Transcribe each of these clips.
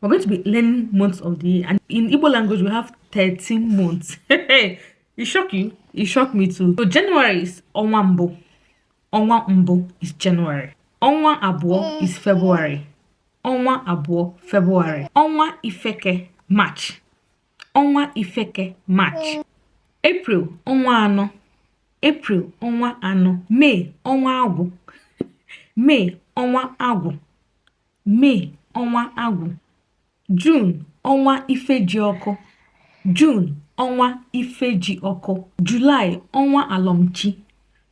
We're going to be learning months of the year, and in Igbo language we have 13 months. It shocked you? It shocked me too. So January is Onwa Mbo. Onwa Mbo is January. Onwa Abuo is February. Onwa Abuo, February. Onwa Ifeke, March. Onwa Ifeke, March. April, Onwa Ano. April, Onwa Ano. May, Onwa Agwu. May, Onwa Agwu. May, Onwa Agwu. June, Onwa Ifejioko. June, Onwa Ifejioko. July, Onwa Alomchi.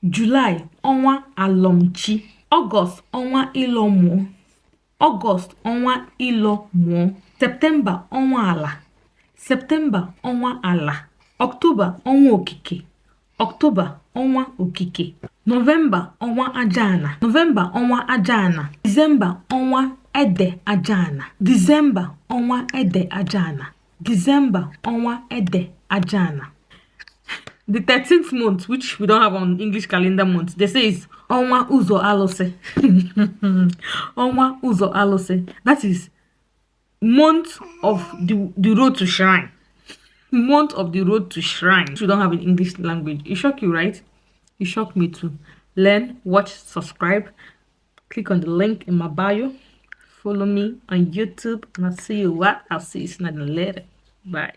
July, Onwa Alomchi. August, Onwa Ilomo. August, Onwa Ilomo. September, Onwa Ala. September, Onwa Ala. October, Onwa Okike. October, Onwa Okike. November, Onwa Ajana. November, Onwa Ajana. December, Onwa Ede Ajana. December, Onwa Ede Ajana. December, Onwa Ede Ajana. The 13th month, which we don't have on English calendar month, they say is Onwa Uzo Alose. Onwa Uzo Alose. That is month of the road to shrine. Month of the road to shrine. Which we don't have in English language. It shocked you, right? It shocked me too. Learn, watch, subscribe. Click on the link in my bio. Follow me on YouTube, and I'll see you sooner than later. Bye.